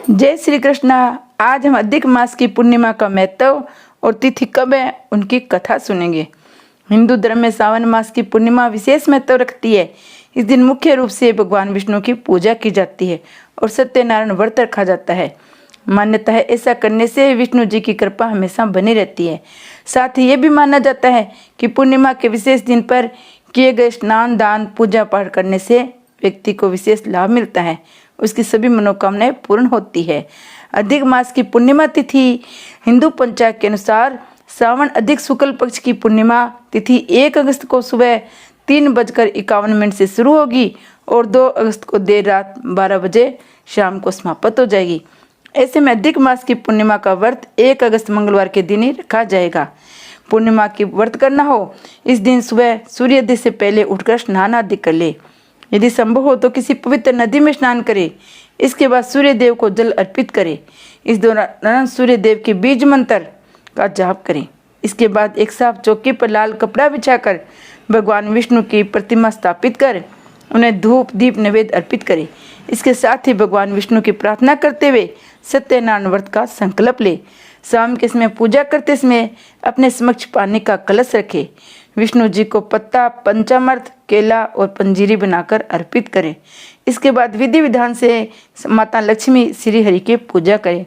जय श्री कृष्ण। आज हम अधिक मास की पूर्णिमा का महत्व और तिथि कब है उनकी कथा सुनेंगे। हिंदू धर्म में सावन मास की पूर्णिमा विशेष महत्व रखती है। इस दिन मुख्य रूप से भगवान विष्णु की पूजा की जाती है और सत्यनारायण व्रत रखा जाता है। मान्यता है ऐसा करने से विष्णु जी की कृपा हमेशा बनी रहती है। साथ ही ये भी माना जाता है कि पूर्णिमा के विशेष दिन पर किए गए स्नान दान पूजा पाठ करने से व्यक्ति को विशेष लाभ मिलता है, उसकी सभी मनोकामनाएं पूर्ण होती है। अधिक मास की पूर्णिमा तिथि हिंदू पंचांग के अनुसार सावन अधिक शुक्ल पक्ष की पूर्णिमा तिथि 1 अगस्त को सुबह 3:51 से शुरू होगी और 2 अगस्त को देर रात 12 बजे शाम को समाप्त हो जाएगी। ऐसे में अधिक मास की पूर्णिमा का व्रत 1 अगस्त मंगलवार के दिन ही रखा जाएगा। पूर्णिमा की व्रत करना हो इस दिन सुबह सूर्योदय से पहले उठकर स्नान आदि कर ले। यदि संभव हो तो किसी पवित्र नदी में स्नान करें। इसके बाद सूर्य देव को जल अर्पित करें। इस दौरान सूर्य देव के बीज मंत्र का जाप करें। इसके बाद एक साफ चौकी पर लाल कपड़ा बिछाकर भगवान विष्णु की प्रतिमा स्थापित कर उन्हें धूप दीप नैवेद्य अर्पित करें। इसके साथ ही भगवान विष्णु की प्रार्थना करते हुए सत्यनारायण व्रत का संकल्प ले। शाम के समय पूजा करते समय अपने समक्ष पानी का कलश रखें। विष्णु जी को पत्ता पंचामृत केला और पंजीरी बनाकर अर्पित करें। इसके बाद विधि विधान से माता लक्ष्मी श्री हरि की पूजा करें।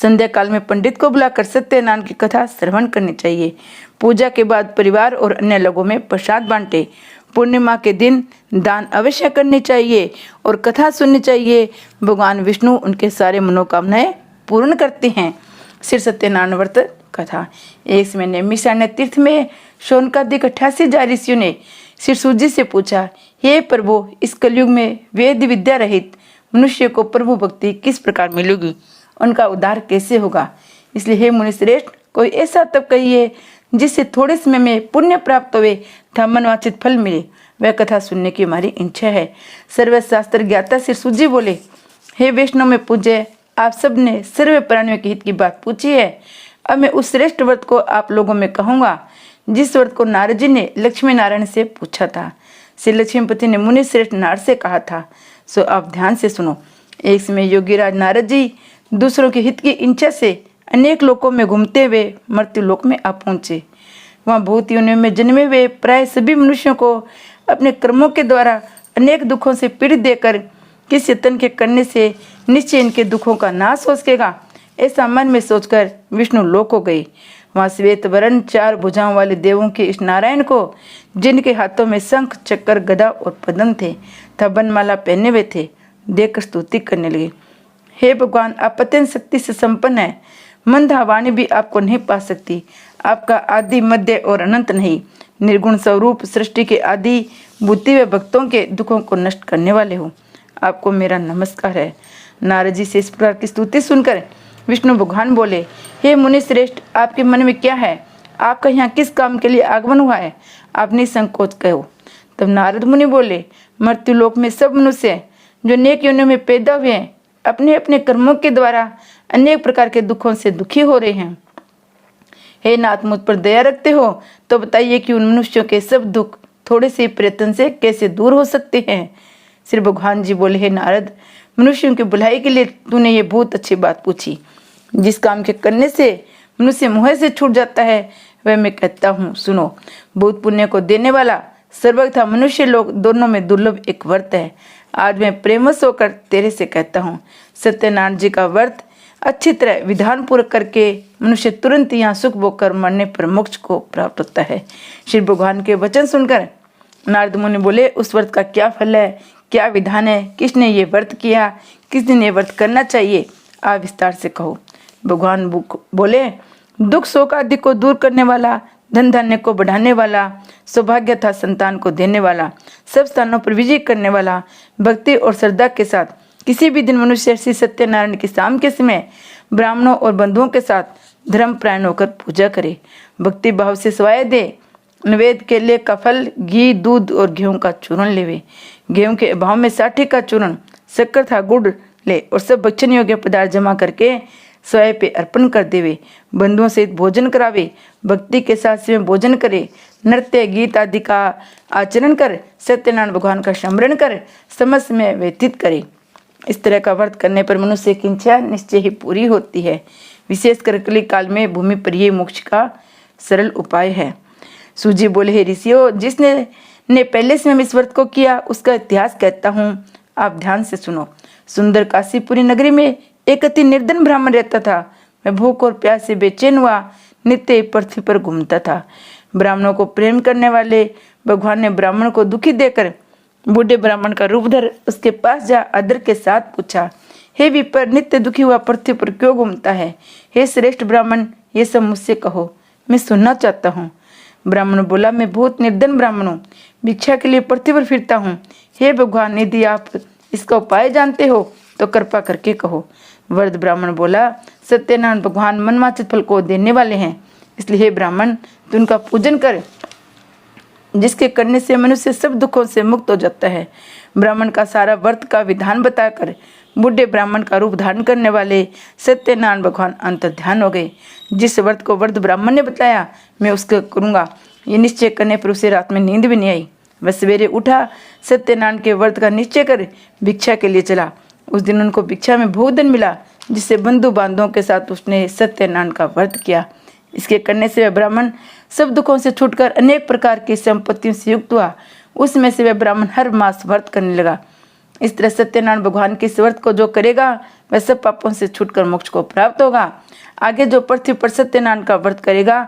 संध्या काल में पंडित को बुलाकर सत्यनारायण की कथा श्रवण करनी चाहिए। पूजा के बाद परिवार और अन्य लोगों में प्रसाद बांटे। पूर्णिमा के दिन दान अवश्य करनी चाहिए और कथा सुननी चाहिए। भगवान विष्णु उनके सारे मनोकामनाएं पूर्ण करते हैं। श्री सत्यनारायण व्रत कथा। एक समय नैमिषारण्य तीर्थ में शौनकादिक 88 ऋषियों ने श्री सूजी से पूछा, हे प्रभु, इस कलयुग में वेद विद्या रहित मनुष्य को प्रभु भक्ति किस प्रकार मिलेगी, उनका उद्धार कैसे होगा। इसलिए हे मुनि श्रेष्ठ, कोई ऐसा तप कहिए जिससे थोड़े समय में पुण्य प्राप्त हुए तथा मनवांछित फल मिले। वह कथा सुनने की हमारी इच्छा है। सर्वशास्त्र ज्ञाता श्री सूजी बोले, हे वैष्णव में पूज्य, आप सब ने सर्व प्राणियों के हित की बात पूछी है। अब मैं उस श्रेष्ठ व्रत को आप लोगों में कहूँगा जिस व्रत को नारद जी ने लक्ष्मी नारायण से पूछा था। श्री लक्ष्मीपति ने मुनि श्रेष्ठ नारद से कहा था, सो आप ध्यान से सुनो। एक समय योगीराज नारद जी दूसरों के हित की इच्छा से अनेक लोकों में घूमते हुए मृत्यु लोक में आ पहुँचे। वहाँ भूत योनियों में जन्मे हुए प्राय सभी मनुष्यों को अपने कर्मों के द्वारा अनेक दुखों से पीड़ित देकर किस यत्न के करने से निश्चय इनके दुखों का नाश हो सकेगा, ऐसा मन में सोचकर विष्णु लोक हो गए। वहाँ श्वेत वर्ण 4 भुजाओं वाले देवों के इस नारायण को, जिनके हाथों में शंख चक्कर गदा और पद्म थे तथा बनमाला पहने हुए थे, देखकर स्तुति करने लगे। हे भगवान, आप अत्यंत शक्ति से संपन्न है। मंद वाणी भी आपको नहीं पा सकती। आपका आदि मध्य और अनंत नहीं, निर्गुण स्वरूप सृष्टि के आदि बुद्धि व भक्तों के दुखों को नष्ट करने वाले हो। आपको मेरा नमस्कार है। नारद जी से इस प्रकार की स्तुति सुनकर विष्णु भगवान बोले, हे मुनि श्रेष्ठ, आपके मन में क्या है? आपका यहाँ किस काम के लिए आगमन हुआ है? आप निसंकोच कहो। तब नारद मुनि बोले, मृत्यु लोक में सब मनुष्य जो नेक योनियों में पैदा हुए हैं अपने अपने कर्मों के द्वारा अनेक प्रकार के दुखों से दुखी हो रहे हैं। हे नाथ, मुझ पर दया रखते हो तो बताइए कि उन मनुष्यों के सब दुख थोड़े से प्रयत्न से कैसे दूर हो सकते हैं। श्री भगवान जी बोले, हे नारद, मनुष्यों की भलाई के लिए तूने ये बहुत अच्छी बात पूछी। जिस काम के करने से मनुष्य मोह से छूट जाता है वह मैं कहता हूँ, सुनो। बहुत पुण्य को देने वाला सर्वग तथा मनुष्य लोग दोनों में दुर्लभ एक व्रत है। आज मैं प्रेमस होकर तेरे से कहता हूँ, सत्यनारायण जी का व्रत अच्छी तरह विधान पूर्वक करके मनुष्य तुरंत यहाँ सुख भोग कर मरने पर मोक्ष को प्राप्त होता है। श्री भगवान के वचन सुनकर नारद मुनि बोले, उस व्रत का क्या फल है, क्या विधान है, किसने ये व्रत किया, किस दिन ये व्रत करना चाहिए, आप विस्तार से कहो। भगवान बोले, दुख शोक आदि को दूर करने वाला, धन धान्य को बढ़ाने वाला, सौभाग्य तथा संतान को देने वाला, सब स्थानों पर विजय करने वाला, भक्ति और श्रद्धा के साथ किसी भी दिन मनुष्य श्री सत्यनारायण की शाम के समय ब्राह्मणों और बंधुओं के साथ धर्म प्रायण होकर पूजा करे, भक्ति भाव से सवाय दे, नैवेद्य केले का फल, घी दूध और गेहूं का चूर्ण लेवे। गेहूं के अभाव में साठी का चूर्ण, शक्कर था गुड़ ले और सब भक्षण योग्य पदार्थ जमा करके स्वयं पे अर्पण कर देवे। बंधुओं सहित भोजन करावे, भक्ति के साथ स्वयं भोजन करे, नृत्य गीत आदि का आचरण कर सत्यनारायण भगवान का स्मरण कर समस्त में व्यतीत करे। इस तरह का व्रत करने पर मनुष्य की इच्छा निश्चय ही पूरी होती है। विशेषकर कली काल में भूमि पर यह मोक्ष का सरल उपाय है। सूजी बोले, हे ऋषियों, जिसने पहले से इस व्रत को किया उसका इतिहास कहता हूँ, आप ध्यान से सुनो। सुंदर काशीपुरी नगरी में एक अति निर्धन ब्राह्मण रहता था। मैं भूख और प्यास से बेचैन हुआ नित्य पृथ्वी पर घूमता था। ब्राह्मणों को प्रेम करने वाले भगवान ने ब्राह्मण को दुखी देकर बूढ़े ब्राह्मण का रूप धर उसके पास जा आदर के साथ पूछा, हे विपर, नित्य दुखी हुआ पृथ्वी पर क्यों घूमता है? हे श्रेष्ठ ब्राह्मण, ये सब मुझसे कहो, मैं सुनना चाहता हूँ। ब्राह्मण बोला, मैं बहुत निर्धन ब्राह्मण हूँ, भिक्षा के लिए पृथ्वी पर फिरता हूँ। हे भगवान, यदि आप इसका उपाय जानते हो तो कृपा करके कहो। वृद्ध ब्राह्मण बोला, सत्यनारायण भगवान मनवांछित फल को देने वाले हैं, इसलिए हे ब्राह्मण, तू उनका पूजन कर, जिसके करने से मनुष्य सब दुखों से मुक्त हो जाता है। ब्राह्मण का सारा व्रत का विधान बताकर बूढ़े ब्राह्मण का रूप धारण करने वाले सत्यनारायण भगवान अंतर्ध्यान हो गए। जिस व्रत को वृद्ध ब्राह्मण ने बताया मैं उसका करूँगा, ये निश्चय करने पर उसे रात में नींद भी नहीं आई। वह सवेरे उठा, सत्यनारायण के व्रत का निश्चय कर भिक्षा के लिए चला। उस दिन उनको भिक्षा में भोजन मिला, जिससे बंधु बांधवों के साथ उसने सत्यनारायण का व्रत किया। इसके करने से वह ब्राह्मण सब दुखों से छूटकर अनेक प्रकार की संपत्तियों से युक्त हुआ। उसमें से वह ब्राह्मण हर मास व्रत करने लगा। इस तरह सत्यनारायण भगवान के इस व्रत को जो करेगा वह सब पापों से छूटकर मोक्ष को प्राप्त होगा। आगे जो पृथ्वी पर सत्यनारायण का व्रत करेगा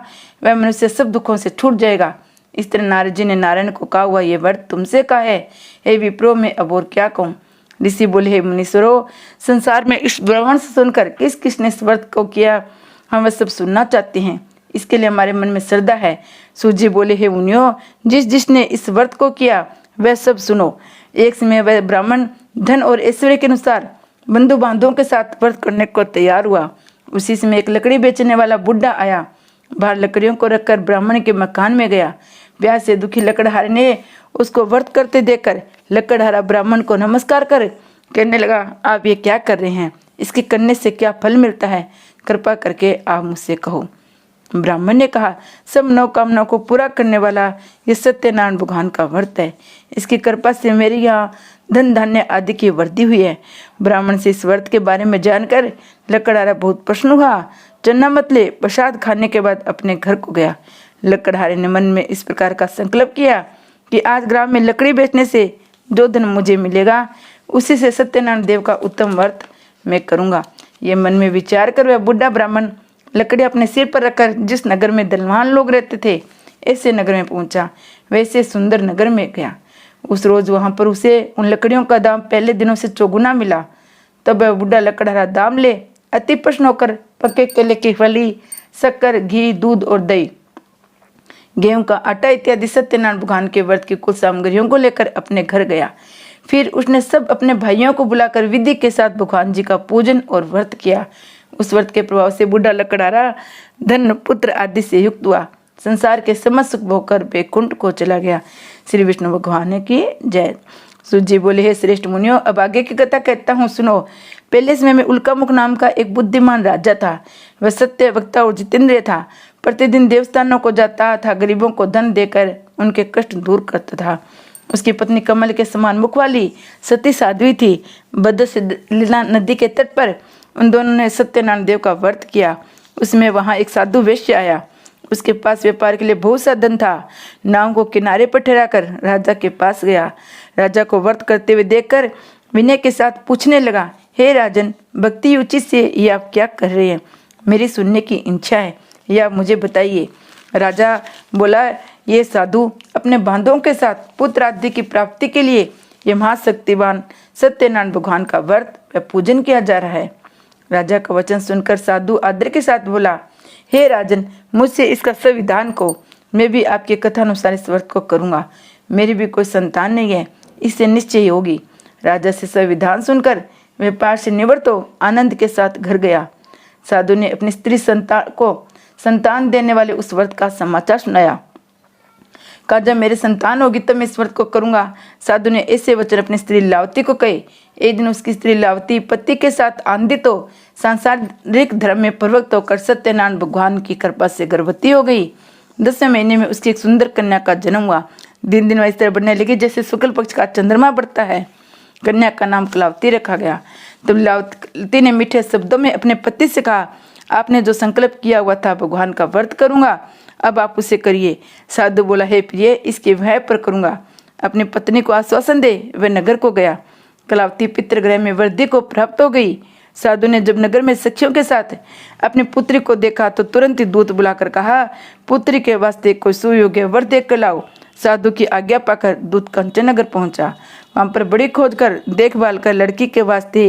वह मनुष्य सब दुखों से छूट जाएगा। इस तरह नारद जी ने नारायण को कहा हुआ ये व्रत तुमसे कहा है। हे विप्रो, मैं अब और क्या कहूँ? ऋषि बोले, हे मुनीश्वरों, संसार में इस ब्राह्मण से सुनकर किस किसने इस व्रत को किया हम वह सब सुनना चाहते हैं। इसके लिए हमारे मन में श्रद्धा है। सूजी बोले, हे मुनियों, जिसने इस व्रत को किया वह सब सुनो। एक समय वह ब्राह्मण धन और ऐश्वर्य के अनुसार बंधु बांधवों के साथ व्रत करने को तैयार हुआ। उसी समय एक लकड़ी बेचने वाला बुढ़ा आया। बाहर लकड़ियों को रखकर ब्राह्मण के मकान में गया। ब्याह से दुखी लकड़हारे ने उसको व्रत करते देखकर लकड़हारा ब्राह्मण को नमस्कार कर कहने लगा, आप ये क्या कर रहे हैं? इसके करने से क्या फल मिलता है? कृपा करके आप मुझसे कहो। ब्राह्मण ने कहा, सब मनोकामनाओं को पूरा करने वाला ये सत्यनारायण भगवान का व्रत है। इसकी कृपा से मेरे यहाँ धन धान्य आदि की वृद्धि हुई है। ब्राह्मण से इस व्रत के बारे में जानकर लकड़हारा बहुत प्रसन्न हुआ। चन्ना मतले प्रसाद खाने के बाद अपने घर को गया। लकड़हारे ने मन में इस प्रकार का संकल्प किया कि आज ग्राम में लकड़ी बेचने से जो धन मुझे मिलेगा उसी से सत्यनारायण देव का उत्तम व्रत मैं करूँगा। ये मन में विचार कर वह बुढ़ा ब्राह्मण लकड़ी अपने सिर पर रखकर जिस नगर में धनवान लोग रहते थे ऐसे नगर में पहुंचा। वैसे सुंदर नगर में गया। उस रोज वहां पर उसे उन लकड़ियों का दाम पहले दिनों से चौगुना मिला। तब वह बुढ़ा लकड़हारा दाम ले अति प्रसन्न होकर पक्के केले की फली, शक्कर, घी, दूध और दही, गेहूं का आटा इत्यादि सत्यनारायण भगवान के व्रत की कुल सामग्रियों को लेकर अपने घर गया। फिर उसने सब अपने भाइयों को बुलाकर विधि के साथ भगवान जी का पूजन और व्रत किया। उस व्रत के प्रभाव से बुढ़ा लकड़हारा धन, पुत्र आदि से युक्त हुआ। संसार के समस्त सुख भोगकर बैकुंठ को चला गया। श्री विष्णु भगवान की जय। सूजी बोले, हे श्रेष्ठ मुनियों, अब आगे की कथा कहता हूँ, सुनो। पहले समय में उल्कामुख नाम का एक बुद्धिमान राजा था। वह सत्य वक्ता और जितेंद्रिय था। प्रतिदिन देवस्थानों को जाता था, गरीबों को धन देकर उनके कष्ट दूर करता था। उसकी पत्नी कमल के समान मुख वाली सती साध्वी थी। बद्रशिला नदी के तट पर उन दोनों ने सत्यनारायण देव का व्रत किया। उसमें वहां एक साधु वैश्य आया। उसके पास व्यापार के लिए बहुत सा धन था। नाव को किनारे पर ठहराकर राजा के पास गया। राजा को व्रत करते हुए देखकर विनय के साथ पूछने लगा, हे राजन, भक्ति उचित से ये आप क्या कर रहे हैं? मेरी सुनने की इच्छा है, यह आप मुझे बताइए। राजा बोला, ये साधु अपने बांधवों के साथ पुत्र आदि की प्राप्ति के लिए ये महाशक्तिवान सत्यनारायण भगवान का व्रत व पूजन किया जा रहा है। राजा का वचन सुनकर साधु आदर के साथ बोला, हे राजन, मुझसे इसका संविधान को, मैं भी आपके कथानुसार इस व्रत को करूँगा। मेरी भी कोई संतान नहीं है, इससे निश्चय ही होगी। राजा से संविधान सुनकर व्यापार से निवृत्त हो आनंद के साथ घर गया। साधु ने अपनी स्त्री संतान को संतान देने वाले उस व्रत का समाचार सुनाया। कहा, जब मेरे संतान होगी तब मैं इस व्रत को करूंगा। साधु ने ऐसे वचन अपनी स्त्री लावती को कहे। एक दिन उसकी स्त्री लावती पति के साथ आनंदित हो सांसारिक धर्म में प्रवृत्त होकर सत्यनारायण भगवान की कृपा से गर्भवती हो गई। 10वें महीने में उसकी एक सुंदर कन्या का जन्म हुआ। दिन दिन वह इस तरह बढ़ने लगी जैसे शुक्ल पक्ष का चंद्रमा बढ़ता है। कन्या का नाम कलावती रखा गया। तब लीलावती ने मीठे शब्दों में अपने पति से कहा, आपने जो संकल्प किया हुआ था भगवान का व्रत करूंगा, अब आप उसे करिए। साधु बोला, हे प्रिय, इसके भय पर करूंगा। अपनी पत्नी को आश्वासन दे वह नगर को गया। कलावती पितृगृह में वृद्धि को प्राप्त हो गई। साधु ने जब नगर में सखियों के साथ अपनी पुत्री को देखा तो तुरंत ही दूत बुलाकर कहा, पुत्री के वास्ते कोई सुयोग्य वर देख कर लाओ। साधु की आज्ञा पाकर दूत कंचन नगर पहुंचा। वहां पर बड़ी खोज कर देखभाल कर लड़की के वास्ते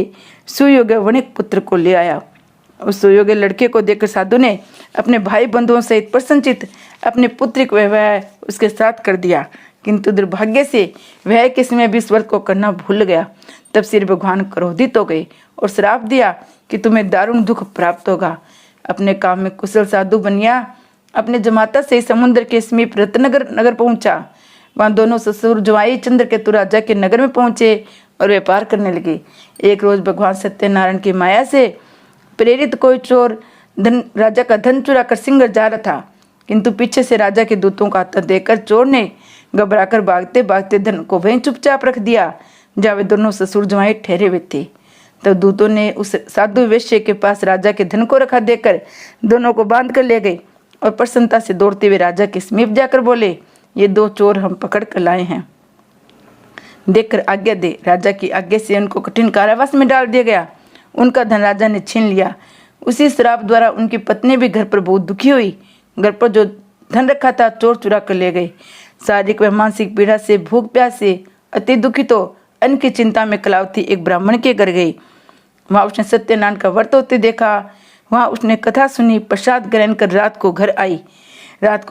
सुयोग्य वणिक पुत्र को ले आया। उस सुयोग्य लड़के को देखकर साधु ने अपने भाई बंधुओं सहित प्रसन्नचित अपनी पुत्री को विवाह उसके साथ कर दिया, किंतु दुर्भाग्य से वह किसमें भी स्वर्ग को करना भूल गया। तब श्री भगवान क्रोधित हो गए और श्राप दिया कि तुम्हें दारुण दुख प्राप्त होगा। अपने काम में कुशल साधु बनिया अपने जमाता से समुद्र के समीप रत्नगर पहुंचा। वहां दोनों ससुर जवाई चंद्रकेतु राजा के नगर में पहुंचे और व्यापार करने लगे। एक रोज भगवान सत्यनारायण की माया से प्रेरित कोई चोर राजा का धन चुरा कर सिंगर जा रहा था, किंतु पीछे से राजा के दूतों का हाथ देखकर चोर ने घबराकर भागते भागते धन को वहीं चुपचाप रख दिया जहाँ वे दोनों ससुर जवाई ठहरे हुए थे। तब दूतों ने उस साधु वैश्य के पास राजा के धन को रखा देकर दोनों को बांध कर ले गए और प्रसन्नता से दौड़ते हुए राजा के समीप जाकर बोले, ये दो चोर हम पकड़ कर लाए हैं, देखकर आज्ञा दे। राजा की आज्ञा से उनको कठिन कारावास में डाल दिया गया। उनका धन राजा ने छीन लिया। उसी श्राप द्वारा उनकी पत्नी भी घर पर बहुत दुखी हुई। घर पर जो धन रखा था चोर चुरा कर ले गए। शारीरिक व मानसिक पीड़ा से, भूख प्यास से अति दुखित हो अन्न की चिंता में कलावती एक ब्राह्मण के घर गई। वहां उसने सत्यनारायण का व्रत होते देखा। वहां उसने कथा सुनी, प्रसाद ग्रहण कर रात को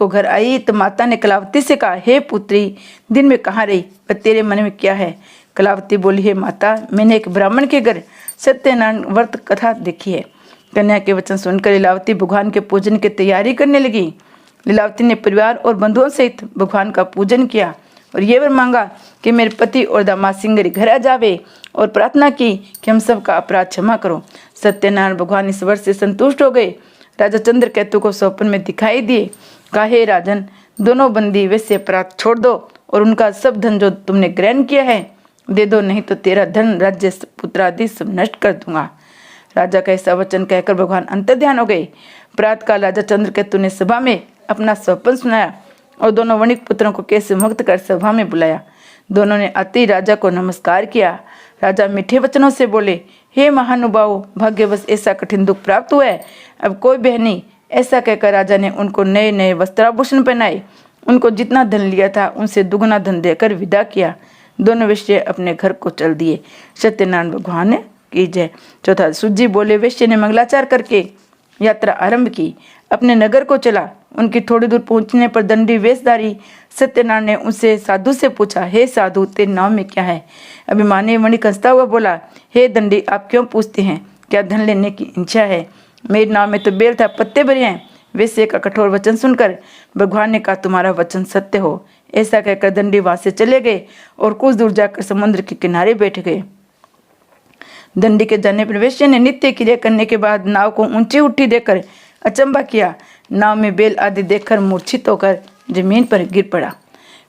घर आई तो माता ने कलावती से कहा, हे पुत्री, दिन में कहाँ रही और तेरे मन में क्या है? कलावती बोली, हे माता, मैंने एक ब्राह्मण के घर सत्यनारायण व्रत कथा देखी है। कन्या के वचन सुनकर लीलावती भगवान के पूजन की तैयारी करने लगी। लीलावती ने परिवार और बंधुओं सहित भगवान का पूजन किया और ये वर मांगा कि मेरे पति और दामाद सिंगरी घर आ जावे और प्रार्थना की कि हम सबका अपराध क्षमा करो। सत्यनारायण भगवान इस वर से संतुष्ट हो गए। राजा चंद्रकेतु को स्वप्न में दिखाई दिए। कहा, हे राजन, दोनों बंदी वैसे अपराध छोड़ दो और उनका सब धन जो तुमने ग्रहण किया है दे दो, नहीं तो तेरा धन, राज्य, पुत्र आदि सब नष्ट कर दूंगा। राजा का ऐसा वचन कहकर भगवान अंतर्ध्यान हो गए। प्रातःकाल राजा चंद्रकेतु ने सभा में अपना स्वप्न सुनाया और दोनों वणिक पुत्रों को कैसे मुक्त कर सभा में बुलाया। दोनों ने अति राजा को नमस्कार किया। राजा मीठे वचनों से बोले, हे महानुभाव, भाग्यवश ऐसा कठिन दुख प्राप्त हुआ है, अब कोई बह नहीं। ऐसा कहकर राजा ने उनको नए नए वस्त्राभूषण पहनाए। उनको जितना धन लिया था उनसे दुगना धन देकर विदा किया। दोनों वैश्य अपने घर को चल दिए। सत्यनारायण भगवान की जय। चौथा, सुजी बोले, वैश्य ने मंगलाचार करके यात्रा आरंभ की, अपने नगर को चला। उनकी थोड़ी दूर पहुंचने पर दंडी वेशधारी सत्यनारायण ने उनसे साधु से पूछा, हे साधु, तेरे नाम में क्या है? अभिमानी वणिक हंसता हुआ बोला, हे दंडी, आप क्यों पूछते हैं? क्या धन लेने की इच्छा है? मेरे नाम में तो बेल था पत्ते भरे हैं। वैश्य का कठोर वचन सुनकर भगवान ने कहा, तुम्हारा वचन सत्य हो। ऐसा कहकर दंडी वहां से चले गए और कुछ दूर जाकर समुद्र के किनारे बैठ गए। दंडी के जाने पर वैश्य ने नित्य क्रिया करने के बाद नाव को ऊंची उठी देकर अचंबा किया। नाव में बेल आदि देखकर मूर्छित होकर जमीन पर गिर पड़ा।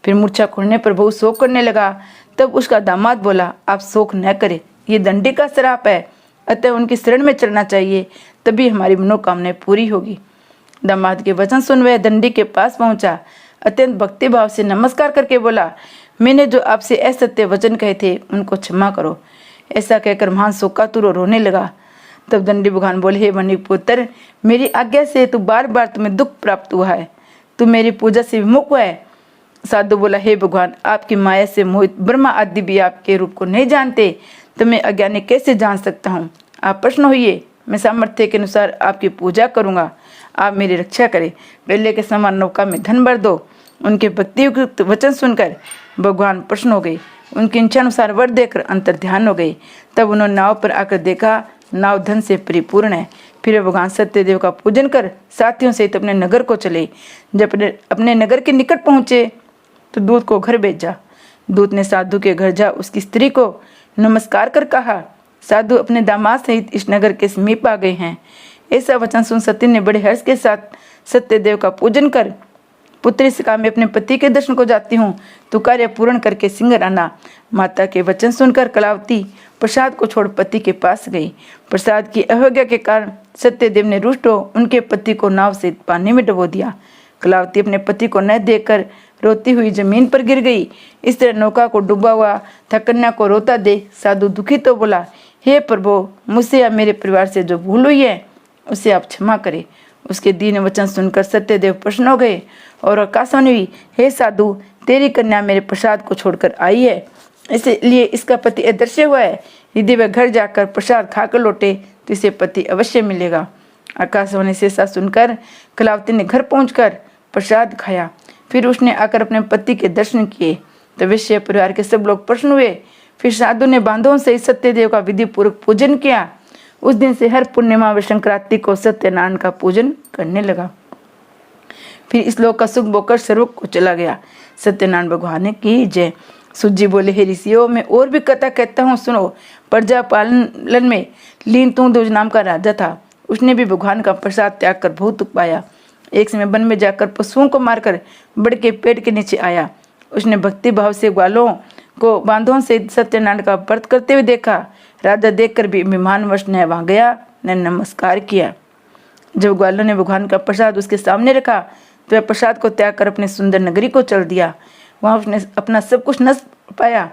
फिर मूर्छा खुलने पर बहुत शोक करने लगा। तब उसका दामाद बोला, आप शोक न करें, ये दंडी का श्राप है, अतः उनकी शरण में चलना चाहिए, तभी हमारी मनोकामनाएं पूरी होगी। दामाद के वचन सुन वह दंडी के पास पहुंचा। अत्यंत भक्तिभाव से नमस्कार करके बोला, मैंने जो आपसे असत्य वचन कहे थे उनको क्षमा करो। ऐसा कहकर महान शोकातुर रोने लगा। तब दंडी भगवान बोले, हे वणिक पुत्र, मेरी आज्ञा से तू बार बार तुम्हें दुख प्राप्त हुआ है, तू मेरी पूजा से विमुख हुआ है। साधु बोला, हे भगवान, आपकी माया से मोहित ब्रह्मा आदि भी आपके रूप को नहीं जानते, तो मैं अज्ञानी कैसे जान सकता हूँ? आप प्रश्न होइए, मैं सामर्थ्य के अनुसार आपकी पूजा करूँगा। आप मेरी रक्षा करें। पहले के समान नौका में धन भर दो। उनके भक्तियुक्त वचन सुनकर भगवान प्रसन्न हो गए। उनकी इच्छा अनुसार वर देकर अंतर्ध्यान हो गए। तब उन्होंने नाव पर आकर देखा, नाव धन से परिपूर्ण है। फिर भगवान सत्यदेव का पूजन कर साथियों सहित अपने नगर को चले। जब अपने नगर के निकट पहुंचे तो दूत को घर भेजा। दूत ने साधु के घर जा उसकी स्त्री को नमस्कार कर कहा, साधु अपने दामाद सहित इस नगर के समीप आ गए हैं। ऐसा वचन सुन सती ने बड़े हर्ष के साथ सत्यदेव का पूजन कर पुत्री से कहा, मैं अपने पति के दर्शन को जाती हूँ, तू कार्य पूर्ण करके सिंगर आना। माता के वचन सुनकर कलावती प्रसाद को छोड़ पति के पास गई। प्रसाद की अवज्ञा के कारण सत्यदेव ने रुष्ट हो उनके पति को नाव से पानी में डुबो दिया। कलावती अपने पति को न देखकर रोती हुई जमीन पर गिर गई। इस तरह नौका को डूबा हुआ था कन्या को रोता देख साधु दुखी तो बोला, हे प्रभु, मुझसे या मेरे परिवार से जो भूल हुई है उसे आप क्षमा करें। उसके दीन वचन सुनकर सत्यदेव प्रसन्न हो गए और आकाशवाणी हुई, हे साधु, तेरी कन्या मेरे प्रसाद को छोड़कर आई है, इसलिए इसका पति अदृश्य हुआ है। यदि वह घर जाकर प्रसाद खाकर लौटे तो इसे पति अवश्य मिलेगा। आकाशवाणी से ऐसा सुनकर कलावती ने घर पहुंचकर प्रसाद खाया। फिर उसने आकर अपने पति के दर्शन किए तो वैश्य परिवार के सब लोग प्रसन्न हुए। फिर साधु ने बांधों से सत्यदेव का विधि पूर्वक पूजन किया। उस दिन से हर पूर्णिमा व संक्रांति को सत्यनारायण का पूजन करने लगा। फिर इस लोक का सुख बोकर सर्वोक को चला गया। सत्यनारायण भगवान की जय। सुजी बोले, हे ऋषियों, मैं और भी कथा कहता हूँ, सुनो। प्रजा पालन में लीन तुंगध्वज नाम का राजा था। उसने भी भगवान का प्रसाद त्याग कर बहुत दुख पाया। एक समय वन में जाकर पशुओं को मारकर बड़ के पेड़ के नीचे आया। उसने भक्ति भाव से ग्वालों को बांधों से सत्यनारायण का व्रत करते हुए देखा। राजा देखकर भी अभिमानवश न वहां गया न नमस्कार किया। जब ग्वालों ने भगवान का प्रसाद उसके सामने रखा तो वह प्रसाद को त्याग कर अपने सुंदर नगरी को चल दिया। वहां उसने अपना सब कुछ नष्ट पाया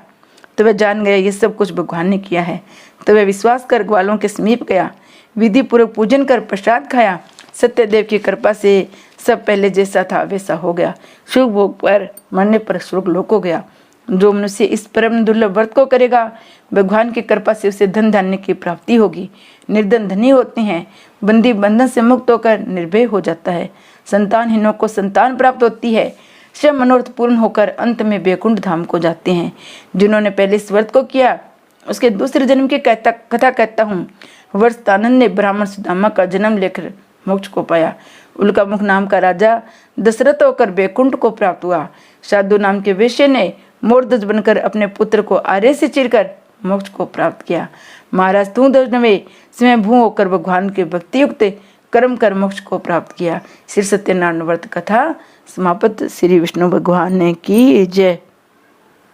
तो वह जान गया ये सब कुछ भगवान ने किया है। तो वह विश्वास कर ग्वालों के समीप गया, विधि पूर्वक पूजन कर प्रसाद खाया। सत्यदेव की कृपा से सब पहले जैसा था वैसा हो गया। सुख भोग पर मरने पर स्वर्ग लोक हो गया। जो मनुष्य इस परम दुर्लभ व्रत को करेगा, भगवान की कृपा से उसे धन धान्य की प्राप्ति होगी। निर्धन धनी होते हैं, बंदी बंधन से मुक्त होकर निर्भय हो जाता है। संतानहीनों को संतान प्राप्त होती है। सब मनोरथ पूर्ण होकर अंत में वैकुंठ धाम को जाते हैं। जिन्होंने पहले इस व्रत को किया उसके दूसरे जन्म की कथा कहता हूँ। वर्षानंद ने ब्राह्मण सुदामा का जन्म लेकर मोक्ष को पाया। उल्का मुख नाम का राजा दशरथ होकर वैकुंठ को प्राप्त हुआ। साधु नाम के वैश्य ने मोरध्वज बनकर अपने पुत्र को आर्य से चिरकर मोक्ष को प्राप्त किया। महाराज तुंगध्वज ने स्वयं भू होकर भगवान के भक्ति युक्त कर्म कर मोक्ष को प्राप्त किया। श्री सत्यनारायण व्रत कथा समाप्त। श्री विष्णु भगवान की जय।